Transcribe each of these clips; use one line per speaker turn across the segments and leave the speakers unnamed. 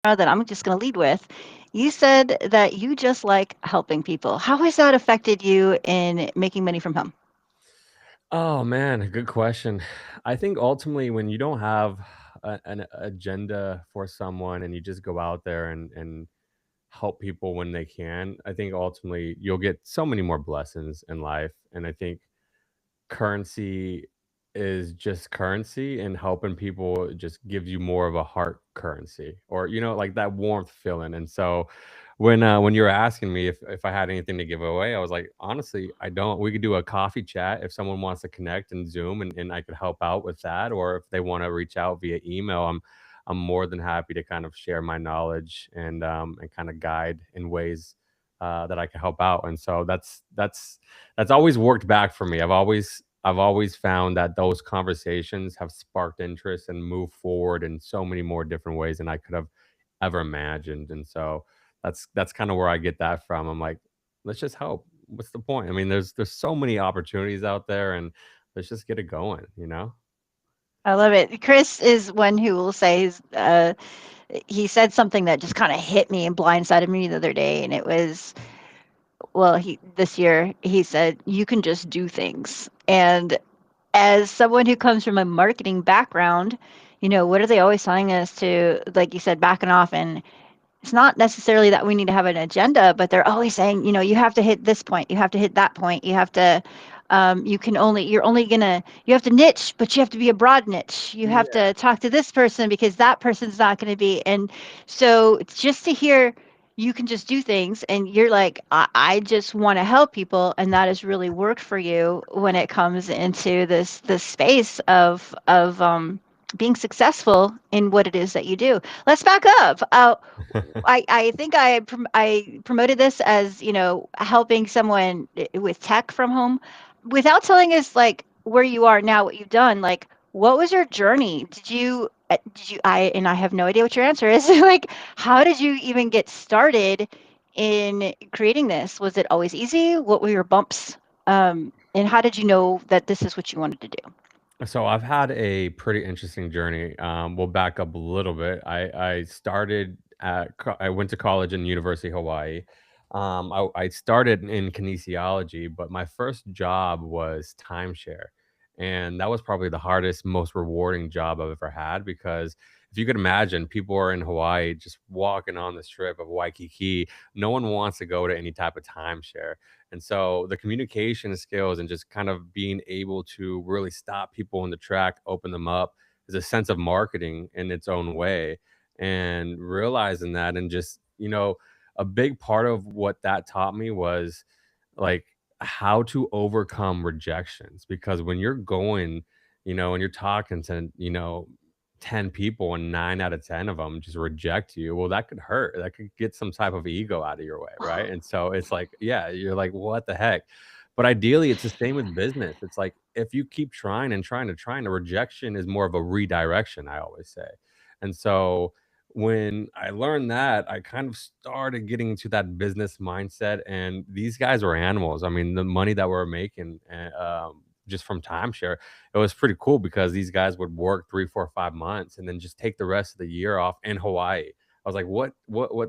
that I'm just going to lead with. You said that you just like helping people. How has that affected you in making money from home?
Oh man, good question. I think ultimately when you don't have an agenda for someone and you just go out there and help people when they can, I think ultimately you'll get so many more blessings in life. And I think currency is just currency, and helping people just gives you more of a heart currency, or like that warmth feeling. And so when you were asking me if I had anything to give away, I was like, honestly, I don't. We could do a coffee chat if someone wants to connect and Zoom, and I could help out with that, or if they want to reach out via email, I'm more than happy to kind of share my knowledge and kind of guide in ways that I can help out. And so that's always worked back for me. I've always found that those conversations have sparked interest and moved forward in so many more different ways than I could have ever imagined. And so that's kind of where I get that from. I'm like, let's just help. What's the point? I mean, there's so many opportunities out there, and let's just get it going.
I love it. Chris is one who will say he said something that just kind of hit me and blindsided me the other day, and it was, well, he this year he said you can just do things. And as someone who comes from a marketing background, what are they always telling us to, like you said, backing off? And it's not necessarily that we need to have an agenda, but they're always saying, you have to hit this point, you have to hit that point, you have to, you're only gonna, you have to niche, but you have to be a broad niche. You have
Yeah.
to talk to this person because that person's not going to be. And so it's just to hear you can just do things and you're like, I just want to help people. And that has really worked for you when it comes into this space of being successful in what it is that you do. Let's back up. I think I promoted this as, helping someone with tech from home without telling us like where you are now, what you've done. Like, what was your journey? I have no idea what your answer is. Like, how did you even get started in creating this? Was it always easy? What were your bumps? And how did you know that this is what you wanted to do?
So I've had a pretty interesting journey. We'll back up a little bit. I went to college in University of Hawaii. I started in kinesiology, but my first job was timeshare, and that was probably the hardest, most rewarding job I've ever had, because if you could imagine, people are in Hawaii just walking on the strip of Waikiki. No one wants to go to any type of timeshare. And so the communication skills and just kind of being able to really stop people in the track, open them up, is a sense of marketing in its own way. And realizing that, and just, a big part of what that taught me was like how to overcome rejections. Because when you're going, and you're talking to, 10 people and 9 out of 10 of them just reject you, well, that could hurt. That could get some type of ego out of your way, right? And so it's like, yeah, you're like, what the heck? But ideally, it's the same with business. It's like if you keep trying and trying to try, and a rejection is more of a redirection, I always say. And so when I learned that, I kind of started getting into that business mindset. And these guys were animals. I mean, the money that we're making just from timeshare, it was pretty cool, because these guys would work 3, 4, 5 months and then just take the rest of the year off in Hawaii. I was like, what?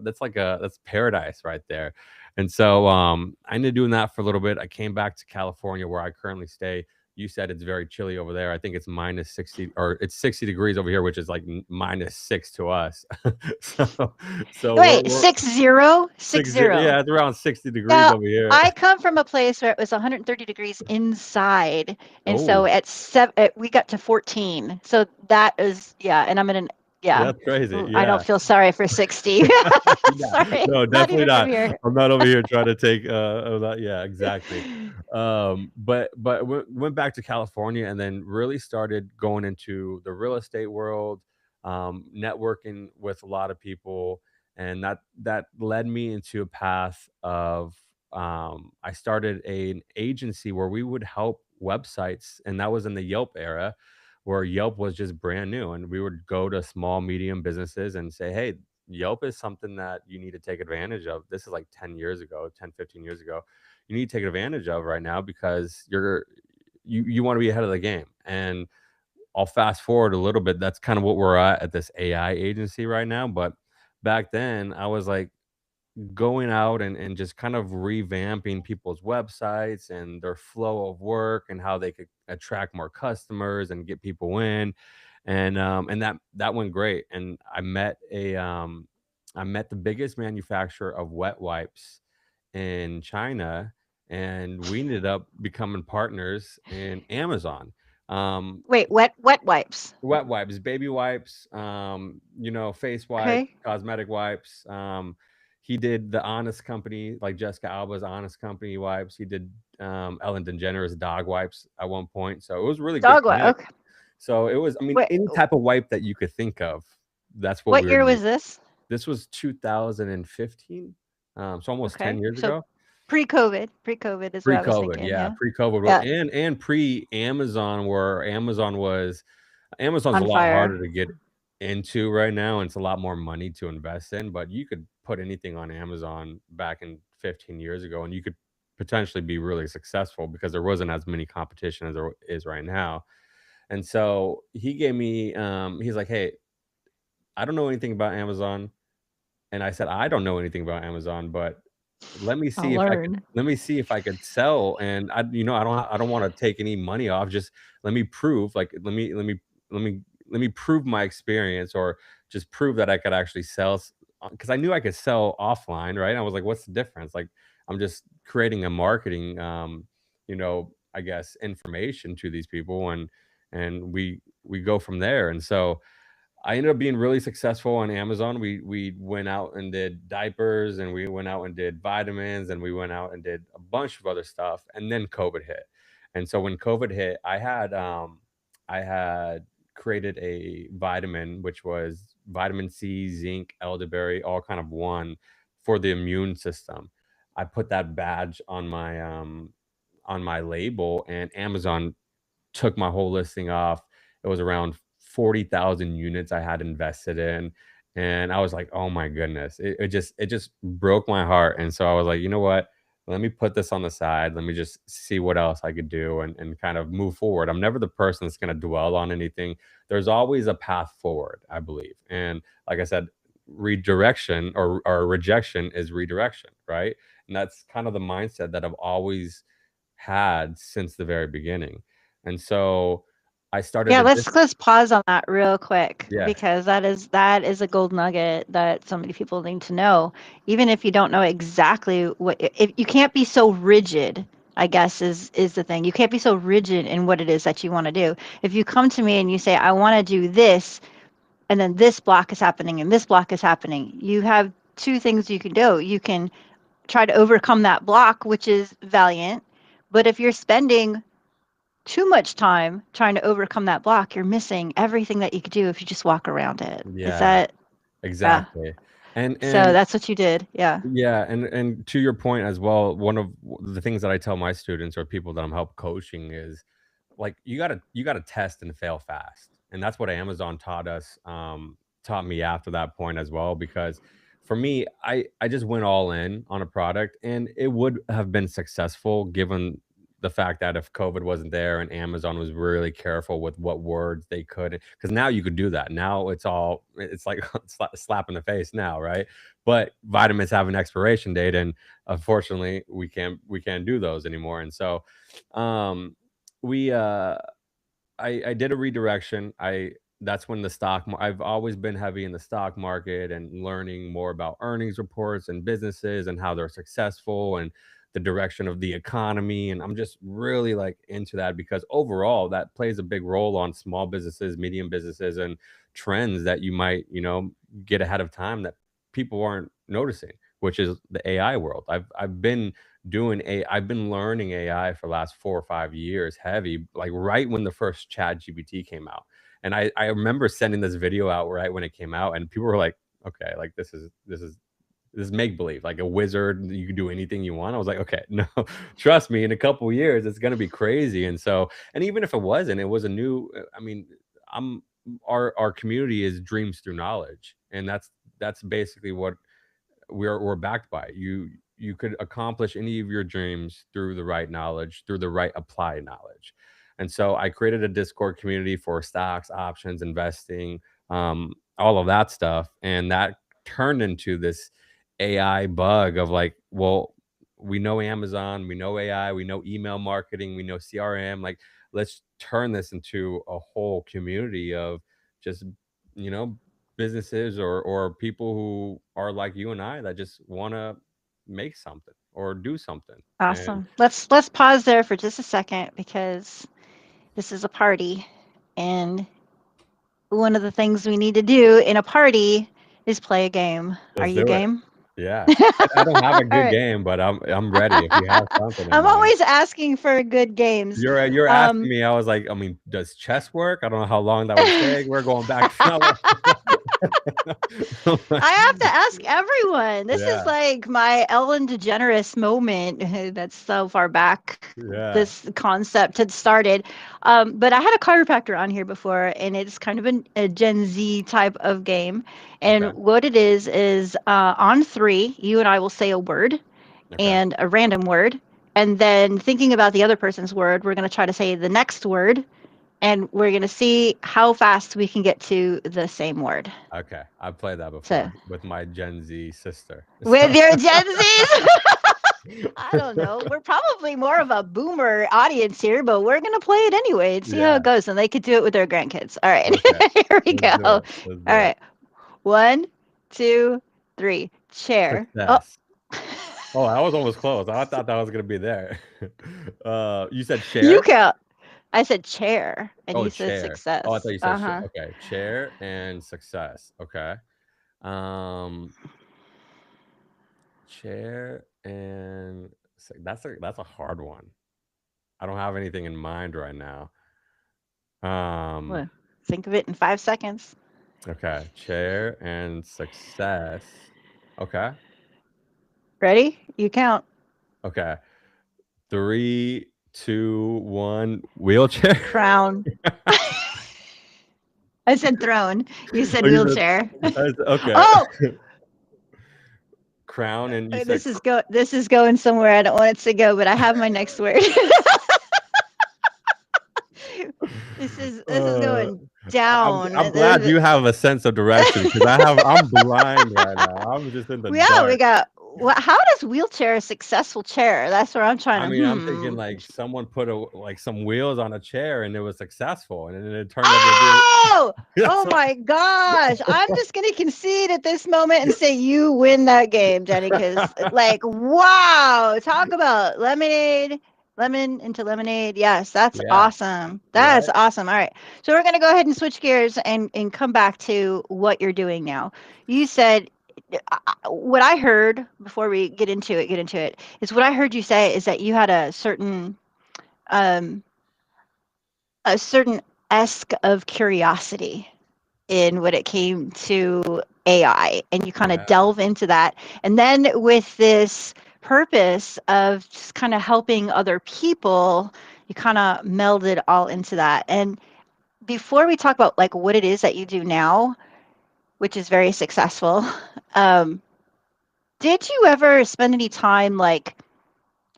That's paradise right there. And so I ended up doing that for a little bit. I came back to California, where I currently stay. You said it's very chilly over there. I think it's minus 60, or it's 60 degrees over here, which is like minus 6 to us. so so
Wait,
we're
60? 60.
yeah, it's around 60 degrees
Now,
over here.
I come from a place where it was 130 degrees inside, and so
Oh,
at 7, we got to 14. So that is, yeah, and I'm in an, yeah.
that's crazy.
I don't
Yeah.
feel sorry for 60.
Yeah.
Sorry,
No,
not
definitely
even from
not.
here.
I'm not over here trying to take that. Yeah, exactly. But went back to California, and then really started going into the real estate world, networking with a lot of people, and that led me into a path of I started an agency where we would help websites, and that was in the Yelp era, where Yelp was just brand new, and we would go to small medium businesses and say, hey, Yelp is something that you need to take advantage of. This is like 10 years ago, 10, 15 years ago. You need to take advantage of right now, because you want to be ahead of the game. And I'll fast forward a little bit. That's kind of what we're at this AI agency right now. But back then I was like going out and just kind of revamping people's websites and their flow of work and how they could attract more customers and get people in. And that went great. And I met the biggest manufacturer of wet wipes in China, and we ended up becoming partners in Amazon. Um,
Wait, wet wipes.
Wet wipes, baby wipes, face wipes,
Okay.
cosmetic wipes. He did the Honest Company, like Jessica Alba's Honest Company wipes. He did Ellen DeGeneres dog wipes at one point. So it was really good
Dog wipe.
connect.
Okay.
So it was, I mean,
Wait,
any type of wipe that you could think of, that's what
what
we were
year
doing.
was this?
This was 2015, so almost 10
Okay.
years
So
ago.
pre-COVID. Pre-COVID is what I was
Pre-COVID,
thinking.
yeah,
Yeah.
pre-COVID,
Yeah.
and pre-Amazon, where Amazon's a
On
lot
fire.
harder to get into right now, and it's a lot more money to invest in, but you could put anything on Amazon back in 15 years ago, and you could potentially be really successful because there wasn't as many competition as there is right now. And so he's like, "Hey, I don't know anything about Amazon." And I said, "I don't know anything about Amazon, but
I'll learn.
let me see if I could sell, and I don't wanna take any money off, just let me prove, like, let me prove my experience, or just prove that I could actually sell, because I knew I could sell offline, right? I was like, "What's the difference?" Like, I'm just creating a marketing, I guess, information to these people, and we go from there. And so I ended up being really successful on Amazon. We went out and did diapers, and we went out and did vitamins, and we went out and did a bunch of other stuff. And then COVID hit. And so when COVID hit, I had created a vitamin, which was vitamin C, zinc, elderberry, all kind of one, for the immune system. I put that badge on my label, and Amazon took my whole listing off. It was around 40,000 units I had invested in. And I was like, oh my goodness. It just broke my heart. And so I was like, you know what? Let me put this on the side. Let me just see what else I could do, and kind of move forward. I'm never the person that's going to dwell on anything. There's always a path forward, I believe. And like I said, redirection, or rejection is redirection, right? And that's kind of the mindset that I've always had since the very beginning. And so I started
Yeah,
a
let's pause on that real quick
yeah,
because that is a gold nugget that so many people need to know. Even if you don't know exactly what, if you can't be so rigid, I guess is the thing. You can't be so rigid in what it is that you want to do. If you come to me and you say I want to do this, and then this block is happening and this block is happening, you have two things you can do. You can try to overcome that block, which is valiant. But if you're spending too much time trying to overcome that block, you're missing everything that you could do if you just walk around it. Is
yeah,
that yeah.
exactly. And
So that's what you did. Yeah.
yeah, and to your point as well, one of the things that I tell my students or people that I'm help coaching is, like, you gotta test and fail fast. And that's what Amazon taught me after that point as well. Because for me, I just went all in on a product, and it would have been successful given the fact that if COVID wasn't there and Amazon was really careful with what words they could, because now you could do that. Now it's like a slap in the face now, right? But vitamins have an expiration date, and unfortunately we can't do those anymore. And so um we I did a redirection. I That's when I've always been heavy in the stock market and learning more about earnings reports and businesses and how they're successful and the direction of the economy. And I'm just really like into that, because overall that plays a big role on small businesses, medium businesses, and trends that you might, get ahead of time that people aren't noticing, which is the AI world. I've been learning AI for the last 4 or 5 years, heavy, like, right when the first ChatGPT came out. And I remember sending this video out right when it came out, and people were like, "Okay, like, this is make believe, like a wizard, you can do anything you want." I was like, "Okay, no, trust me, in a couple years, it's gonna be crazy." And so, and even if it wasn't, it was a new, I mean, I'm our community is dreams through knowledge, and that's basically what we're backed by. You could accomplish any of your dreams through the right knowledge, through the right applied knowledge. And so I created a Discord community for stocks, options, investing, all of that stuff, and that turned into this AI bug of like, well, we know Amazon, we know AI, we know email marketing, we know CRM. Like, let's turn this into a whole community of just, you know, businesses or people who are like you and I that just want to make something or do something. And
Awesome. Let's pause there for just a second because this is a party, and one of the things we need to do in a party is play a game. Are
let's
you
do it.
game?
Yeah. I don't have a
All
good
right.
game, but I'm ready if you have something in
I'm
mind.
always asking for good games.
You're asking
Um,
me, I was like, I mean, does chess work? I don't know how long that would take. We're going back to
I have to ask everyone. This is
Yeah,
like my Ellen DeGeneres moment. That's so far back
yeah.
this concept had started. But I had a chiropractor on here before, and it's kind of a Gen Z type of game. And
Okay,
what it is on three, you and I will say a word
okay,
and a random word. And then thinking about the other person's word, we're going to try to say the next word, and we're going to see how fast we can get to the same word.
okay. I've played that
So,
before with my Gen Z sister. So
with your Gen Zs? I don't know. We're probably more of a boomer audience here, but we're going to play it anyway and see how
yeah,
it goes. And they could do it with their grandkids. All right.
okay.
Here we
Let's
go.
do
All
it. Let's do it.
right. One, two, three. Chair. Oh,
Success. Oh, that was almost close. I thought that was gonna be there. You said
you
share?
count. I said chair, and
Oh,
you said
chair. Oh, I thought
success.
you said
Uh
share.
huh.
Okay, chair and success. Okay. Um, chair and that's a hard one. I don't have anything in mind right now. Um,
Well, think of it in 5 seconds.
okay, chair and success. Okay.
Ready? You count.
Okay. Three, two, one. Wheelchair.
Crown. I said throne. You said
Oh, you said
wheelchair.
okay.
Oh,
Crown and you said
this is going somewhere I don't want it to go, but I have my next word. This is
uh,
going down.
I'm glad you have a sense of direction because I'm blind right now. I'm just in the
Yeah, we
dark.
got. How does wheelchair a successful chair? That's where I'm trying
I
to.
mean, I'm thinking like someone put like some wheels on a chair and it was successful and then it turned out to be
Oh!
that's
Oh
what-
my gosh. I'm just going to concede at this moment and say you win that game, Jenny, because, like, wow. Talk about lemonade, lemon into lemonade. Yes, that's
yeah,
awesome. That's
right?
awesome. All right. So we're going to go ahead and switch gears and come back to what you're doing now. You said, what I heard before we get into it, is what I heard you say is that you had um, a certain esque of curiosity in when it came to AI, and you kind of
Yeah.
delve into that. And then with this purpose of just kind of helping other people, you kind of melded all into that. And before we talk about like what it is that you do now, which is very successful, um, did you ever spend any time like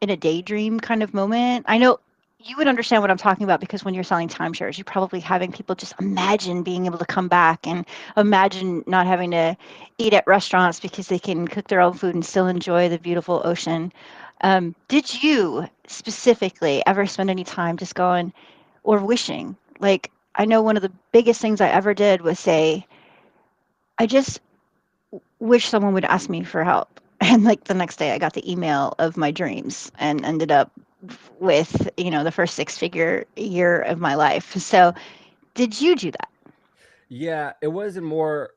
in a daydream kind of moment? I know you would understand what I'm talking about because when you're selling timeshares, you're probably having people just imagine being able to come back and imagine not having to eat at restaurants because they can cook their own food and still enjoy the beautiful ocean. Did you specifically ever spend any time just going or wishing? Like, I know one of the biggest things I ever did was say, I just wish someone would ask me for help. And like the next day, I got the email of my dreams and ended up with, the first six-figure year of my life. So, did you do that?
Yeah, it wasn't more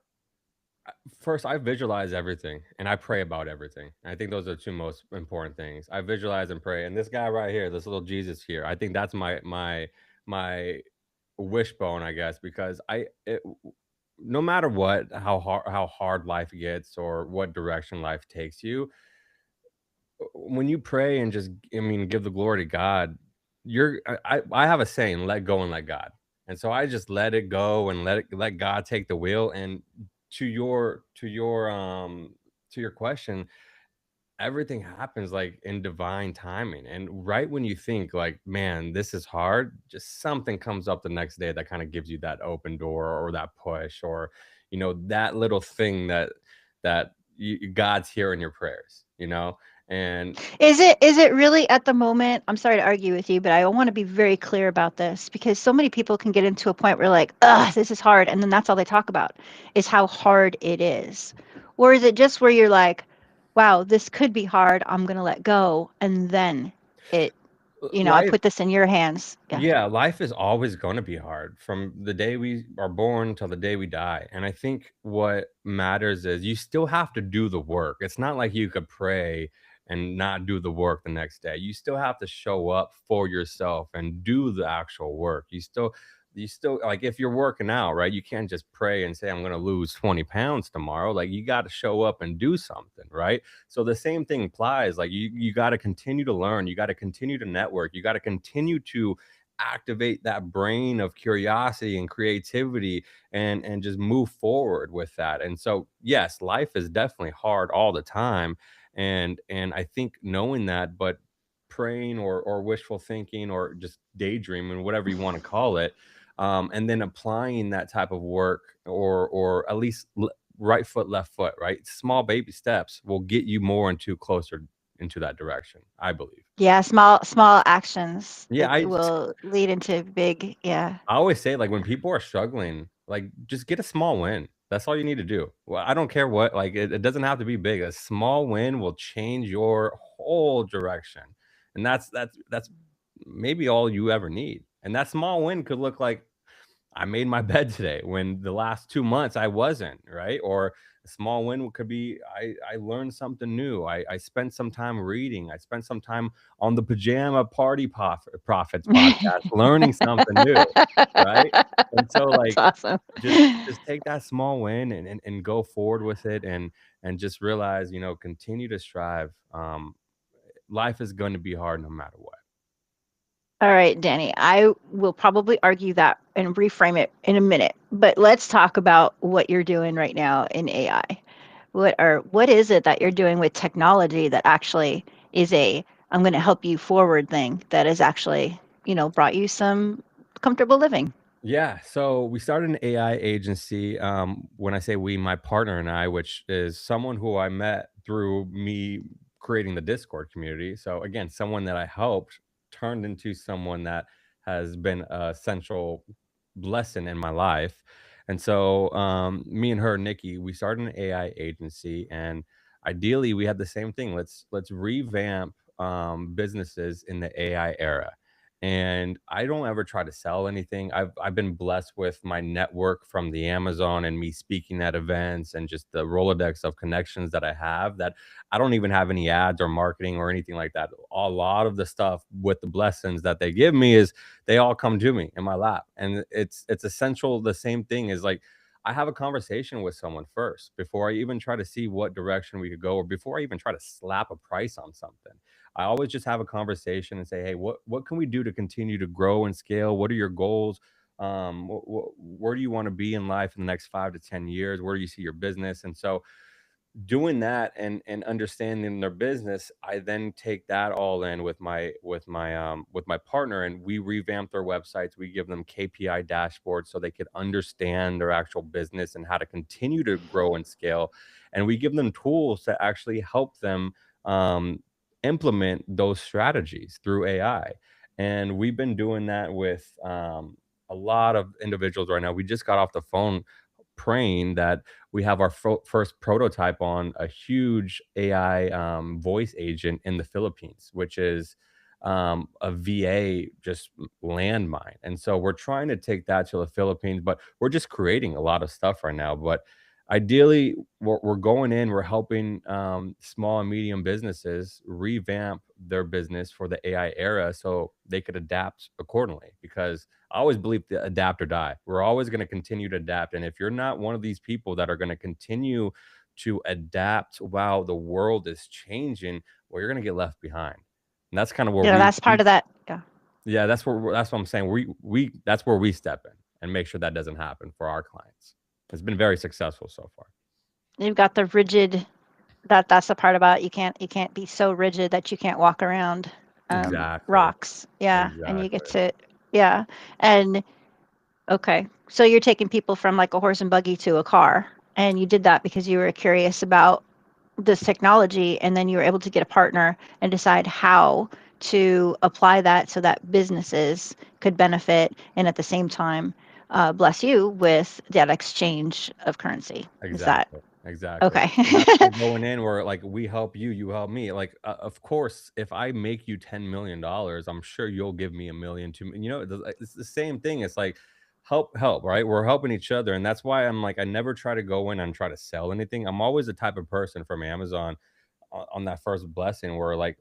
first I visualize everything and I pray about everything. I think those are the two most important things. I visualize and pray. And this guy right here, this little Jesus here, I think that's my wishbone, I guess, because no matter what, how hard life gets or what direction life takes you, when you pray and just, I mean, give the glory to God, I have a saying, let go and let God. And so I just let it go and let God take the wheel. And to your question, everything happens like in divine timing. And right when you think like, man, this is hard, just something comes up the next day that kind of gives you that open door or that push or that little thing that God's hearing your prayers, and
Is it really at the moment? I'm sorry to argue with you, but I want to be very clear about this because so many people can get into a point where like, ugh, this is hard, and then that's all they talk about is how hard it is. Or is it just where you're like, wow, this could be hard, I'm gonna let go, and then it, I
life
put this in your hands. Yeah.
Yeah, life is always going to be hard from the day we are born till the day we die. And I think what matters is you still have to do the work. It's not like you could pray and not do the work the next day. You still have to show up for yourself and do the actual work. You still like if you're working out, right? You can't just pray and say, I'm going to lose 20 pounds tomorrow. Like you got to show up and do something, right? So the same thing applies. Like you got to continue to learn. You got to continue to network. You got to continue to activate that brain of curiosity and creativity and just move forward with that. And so yes, life is definitely hard all the time, and I think knowing that, but praying or wishful thinking or just daydreaming, whatever you want to call it, and then applying that type of work, or at least right foot left foot, right, small baby steps will get you more into closer into that direction, I believe.
Yeah, small actions.
Yeah,
It
I
will lead into big, yeah.
I always say, like, when people are struggling, like, just get a small win. That's all you need to do. Well, I don't care what, like, it doesn't have to be big. A small win will change your whole direction, and that's maybe all you ever need. And that small win could look like I made my bed today when the last 2 months I wasn't, right? Or a small win could be I learned something new. I spent some time reading. I spent some time on the Pajama Party Profits podcast learning something new, right? And so
That's
like
awesome.
just take that small win and go forward with it, and just realize, continue to strive. Life is going to be hard no matter what.
All right, Danny, I will probably argue that and reframe it in a minute, but let's talk about what you're doing right now in AI. What is it that you're doing with technology that actually is a I'm going to help you forward thing that has actually, brought you some comfortable living?
Yeah, so we started an AI agency. When I say we, my partner and I, which is someone who I met through me creating the Discord community. So again, someone that I helped turned into someone that has been a central lesson in my life. And so me and her, Nikki, we started an AI agency, and ideally we had the same thing. Let's revamp businesses in the AI era. And I don't ever try to sell anything. I've been blessed with my network from the Amazon and me speaking at events and just the Rolodex of connections that I have, that I don't even have any ads or marketing or anything like that. A lot of the stuff with the blessings that they give me is they all come to me in my lap. And it's essential. The same thing is like I have a conversation with someone first before I even try to see what direction we could go, or before I even try to slap a price on something. I always just have a conversation and say, "Hey, what can we do to continue to grow and scale? What are your goals? Where do you want to be in life in the next 5 to 10 years? Where do you see your business?" And so doing that and understanding their business, I then take that all in with my partner, and we revamp their websites. We give them KPI dashboards so they could understand their actual business and how to continue to grow and scale. And we give them tools to actually help them um, implement those strategies through AI. And we've been doing that with a lot of individuals right now. We just got off the phone praying that we have our first prototype on a huge AI voice agent in the Philippines, which is a VA just landmine. And so we're trying to take that to the Philippines, but we're just creating a lot of stuff right now. But ideally, we're going in, we're helping small and medium businesses revamp their business for the AI era so they could adapt accordingly. Because I always believe the adapt or die. We're always going to continue to adapt. And if you're not one of these people that are going to continue to adapt while the world is changing, well, you're going to get left behind. And that's kind of where
That's part of that. Yeah.
yeah, that's what I'm saying. That's where we step in and make sure that doesn't happen for our clients. It's been very successful so far.
You've got the rigid that's the part about it. You can't be so rigid that you can't walk around
Exactly.
rocks. Yeah. And you get
Exactly.
to and okay. So you're taking people from like a horse and buggy to a car And you did that because you were curious about this technology, and then you were able to get a partner and decide how to apply that so that businesses could benefit and at the same time bless you with that exchange of currency. Is that
Exactly, exactly,
okay?
and that's why going in where, like, we help you, you help me, like, of course, if I make you $10,000,000, I'm sure you'll give me 1,000,000, 2 you know, it's the same thing, it's like, help, right? We're helping each other, and that's why I'm like, I never try to go in and try to sell anything. I'm always the type of person from Amazon on that first blessing where, like,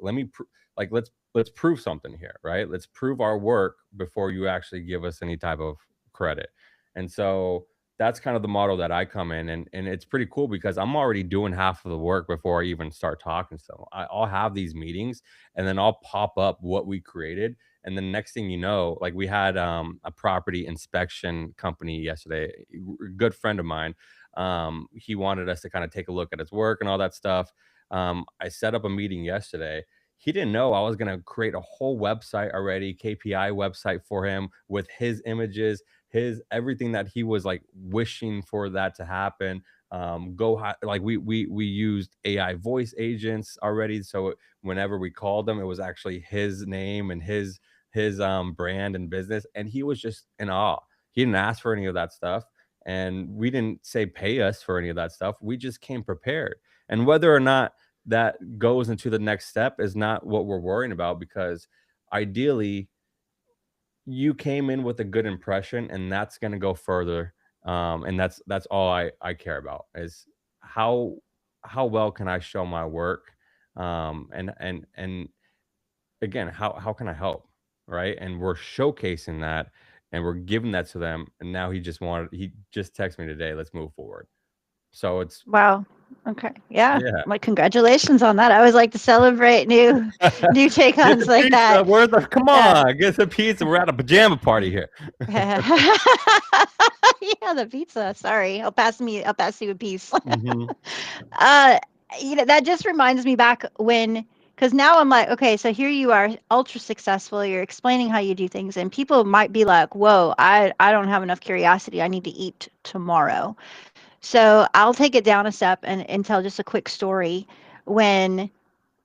like, let's prove something here, right? Let's prove our work before you actually give us any type of credit. And so that's kind of the model that I come in, and it's pretty cool because I'm already doing half of the work before I even start talking. So I'll have these meetings, and then I'll pop up what we created, and then next thing you know, like, we had a property inspection company yesterday, a good friend of mine. He wanted us to kind of take a look at his work and all that stuff. I set up a meeting yesterday. He didn't know I was going to create a whole website already, KPI website for him with his images, his everything that he was like wishing for that to happen. Like, we used AI voice agents already, so whenever we called them, it was actually his name and his brand and business, and he was just in awe. He didn't ask for any of that stuff, and we didn't say pay us for any of that stuff. We just came prepared, and whether or not that goes into the next step is not what we're worrying about, because ideally you came in with a good impression, and that's going to go further. And that's all I care about is how how well can I show my work. And again, how can I help, right? And we're showcasing that, and we're giving that to them, and now he just texted me today, let's move forward. So it's
Wow. Okay. Yeah.
yeah.
Like congratulations on that. I always like to celebrate new take
Get
ons
the
like
pizza.
that.
Where's the come
Yeah.
on, get the pizza. We're at a pajama party here.
Yeah, the pizza. Sorry. I'll pass you a piece.
Mhm.
uh that just reminds me back when, because now I'm like, okay, so here you are, ultra successful, you're explaining how you do things, and people might be like, whoa, I don't have enough curiosity. I need to eat tomorrow. So I'll take it down a step and tell just a quick story. When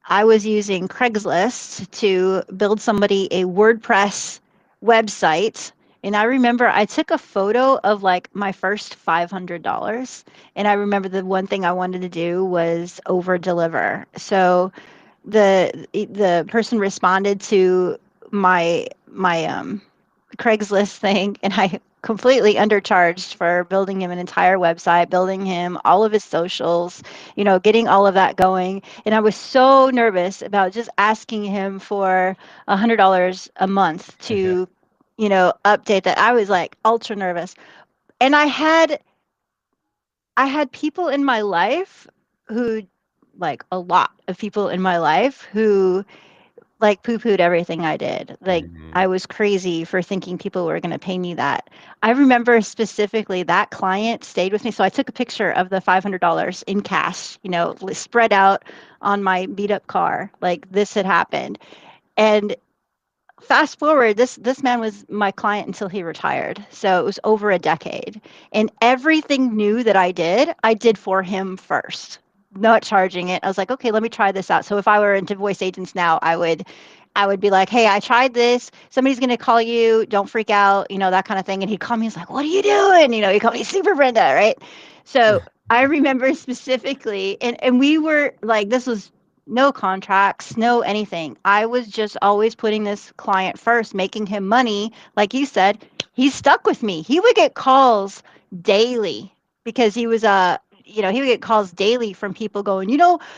I was using Craigslist to build somebody a WordPress website. And I remember I took a photo of like my first $500. And I remember the one thing I wanted to do was over deliver. So the person responded to my Craigslist thing, and I completely undercharged for building him an entire website, building him all of his socials, getting all of that going. And I was so nervous about just asking him for $100 a month to, update that. I was like ultra nervous. And I had people in my life who, like a lot of people in my life who like poo-pooed everything I did. Like
Mhm.
I was crazy for thinking people were going to pay me that. I remember specifically that client stayed with me. So I took a picture of the $500 in cash, spread out on my beat up car. Like this had happened. And fast forward, this man was my client until he retired. So it was over a decade. And everything new that I did for him first. Not charging it. I was like, okay, let me try this out. So if I were into voice agents now, I would be like, hey, I tried this. Somebody's gonna call you. Don't freak out, that kind of thing. And he'd call me. He's like, what are you doing? He called me Super Brenda, right? So I remember specifically, and we were like, this was no contracts, no anything. I was just always putting this client first, making him money. Like you said, he's stuck with me. He would get calls daily because he would get calls daily from people going,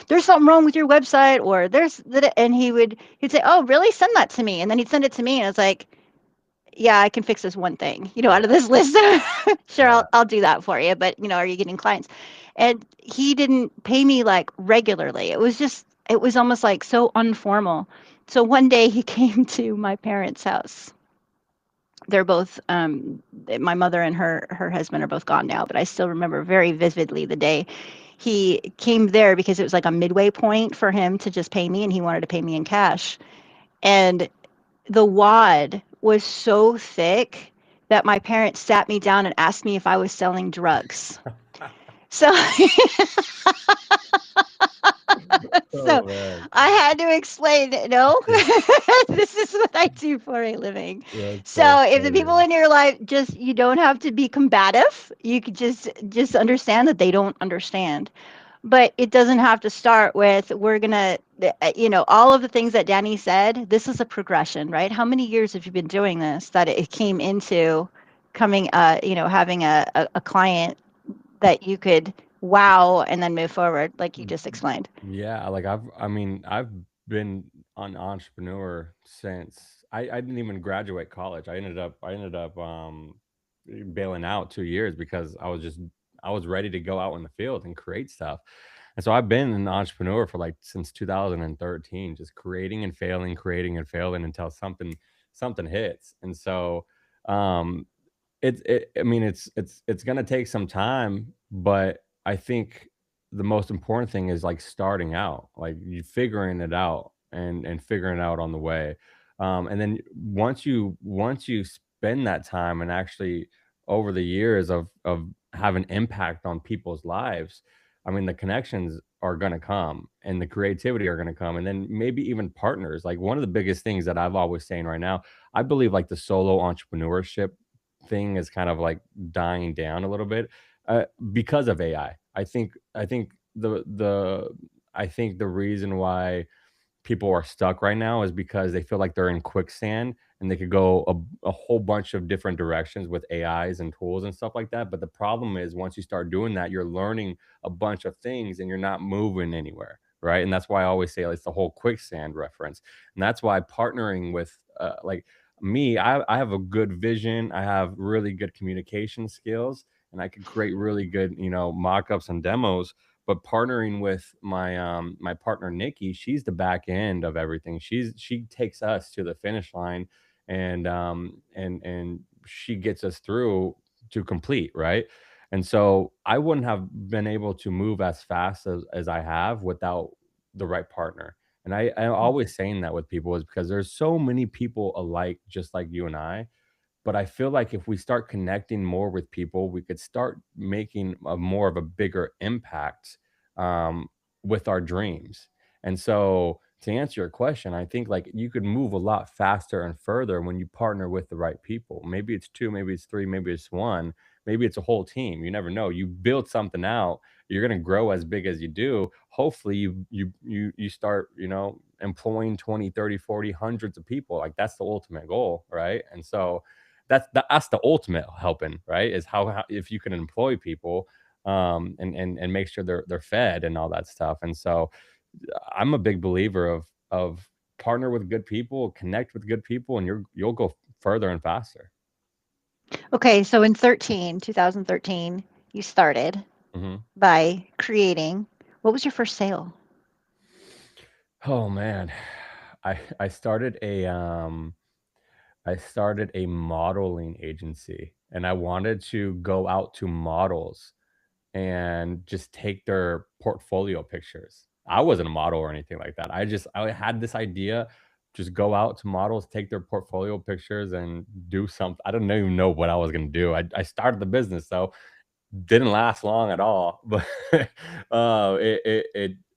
there's something wrong with your website, or there's that, and he'd say, oh, really? Send that to me. And then he'd send it to me, and it's like, yeah, I can fix this one thing,
Yeah,
out of this list. Sure,
yeah.
I'll do that for you. But, are you getting clients? And he didn't pay me like regularly. It was almost like so informal. So one day he came to my parents' house. They're both, my mother and her husband are both gone now, but I still remember very vividly the day he came there because it was like a midway point for him to just pay me, and he wanted to pay me in cash. And the wad was so thick that my parents sat me down and asked me if I was selling drugs. So
Oh,
so
man.
I had to explain, no, this is what I do for a living.
That's so
So if the people
funny.
in your life, just you don't have to be combative. You could just understand that they don't understand. But it doesn't have to start with we're gonna, all of the things that Danny said. This is a progression, right? How many years have you been doing this that it came into coming, having a client that you could wow and then move forward, like you just explained.
Yeah, like I mean, I've been an entrepreneur since I didn't even graduate college. I ended up bailing out 2 years because I was ready to go out in the field and create stuff. And so I've been an entrepreneur for like since 2013, just creating and failing until something hits. And so um I mean, it's gonna take some time, but I think the most important thing is, like, starting out, like, you figuring it out and figuring it out on the way, and then once you spend that time and actually over the years of having impact on people's lives, I mean, the connections are gonna come and the creativity are gonna come, and then maybe even partners, like, one of the biggest things that I've always saying right now, I believe, like, the solo entrepreneurship thing is kind of like dying down a little bit uh, because of AI. I think the reason why people are stuck right now is because they feel like they're in quicksand and they could go a whole bunch of different directions with AIs and tools and stuff like that. But the problem is once you start doing that, you're learning a bunch of things and you're not moving anywhere. Right. And that's why I always say it's the whole quicksand reference. And that's why partnering with like me, I have a good vision. I have really good communication skills and I could create really good, mock-ups and demos, but partnering with my partner Nikki, she's the back end of everything. She takes us to the finish line and she gets us through to complete, right? And so I wouldn't have been able to move as fast as I have without the right partner. And I'm always saying that with people is because there's so many people alike, just like you and I, but I feel like if we start connecting more with people, we could start making a more of a bigger impact um, with our dreams. And so, to answer your question, I think like you could move a lot faster and further when you partner with the right people. Maybe it's two, maybe it's three, maybe it's one, maybe it's a whole team. You never know. You build something out, you're going to grow as big as you do. Hopefully, you start, employing 20, 30, 40, hundreds of people. Like that's the ultimate goal, right? And so that's the ultimate helping, right? Is how if you can employ people and make sure they're fed and all that stuff. And so I'm a big believer of partner with good people, connect with good people, and you'll go further and faster.
Okay, so in 2013, you started
Mhm.
by creating. What was your first sale?
Oh man, I started a modeling agency, and I wanted to go out to models and just take their portfolio pictures. I wasn't a model or anything like that. I had this idea, just go out to models, take their portfolio pictures and do something. I don't even know what I was gonna do. I started the business, so didn't last long at all, but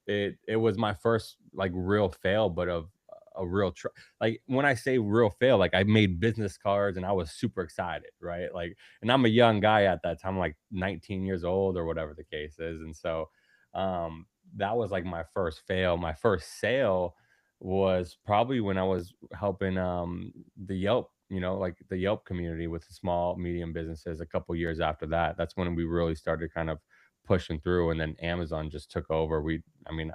it was my first like real fail, but of a real like when I say real fail, like I made business cards and I was super excited, right? Like, and I'm a young guy at that time, like 19 years old or whatever the case is, and so that was like my first fail. My first sale was probably when I was helping the Yelp, like the Yelp community with the small medium businesses a couple years after that. That's when we really started kind of pushing through and then Amazon just took over.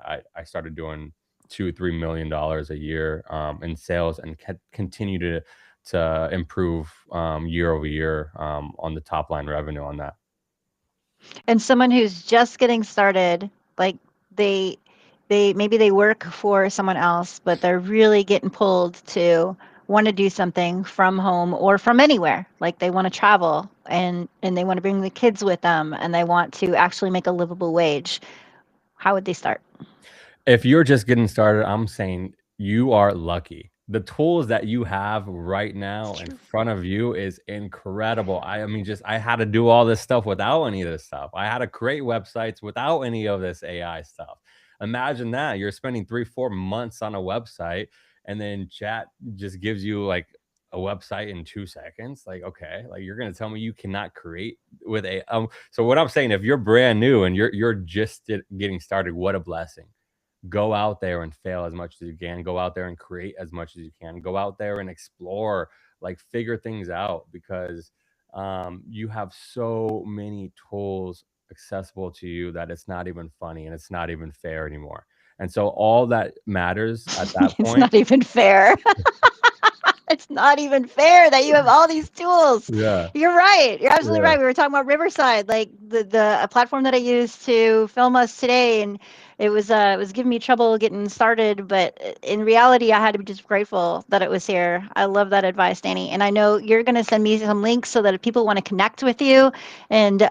I started doing 2 3 million dollars a year in sales and continue to improve year over year on the top line revenue on that.
And someone who's just getting started, like they maybe they work for someone else, but they're really getting pulled to want to do something from home or from anywhere. Like they want to travel and they want to bring the kids with them and they want to actually make a livable wage. How would they start?
If you're just getting started, I'm saying you are lucky. the tools that you have right
It's
now in
true.
front of you is incredible. I mean, just I had to do all this stuff without any of this stuff. I had to create websites without any of this AI stuff. Imagine that you're spending 3, 4 months on a website, and then chat just gives you like a website in 2 seconds. Like, okay, like you're gonna tell me you cannot create with a so what I'm saying, if you're brand new and you're just getting started, what a blessing. Go out there and fail as much as you can, go out there and create as much as you can, go out there and explore, like figure things out, because you have so many tools accessible to you that it's not even funny and it's not even fair anymore. And so all that matters at that
It's
point.
not even fair. It's not even fair that you have all these tools.
Yeah,
You're right. You're absolutely
yeah,
right. We were talking about Riverside, like the a platform that I used to film us today, and it was giving me trouble getting started. But in reality, I had to be just grateful that it was here. I love that advice, Danny, and I know you're going to send me some links so that if people want to connect with you and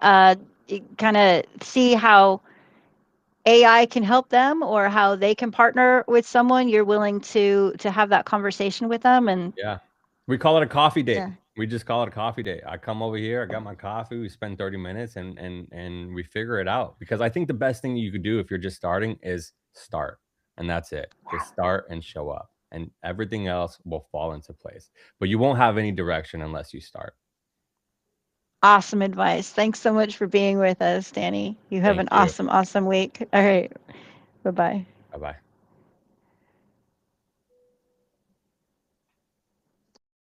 kind of see how AI can help them or how they can partner with someone, you're willing to have that conversation with them and
yeah. We call it a coffee date.
yeah.
We just call it a coffee date. I come over here, I got my coffee, we spend 30 minutes and we figure it out. Because I think the best thing you could do if you're just starting is start. And that's it. Just start and show up. And everything else will fall into place. But you won't have any direction unless you start.
Awesome advice. Thanks so much for being with us, Danny. You have
Thank
an
you.
awesome, awesome week. All right. Bye bye.
Bye-bye.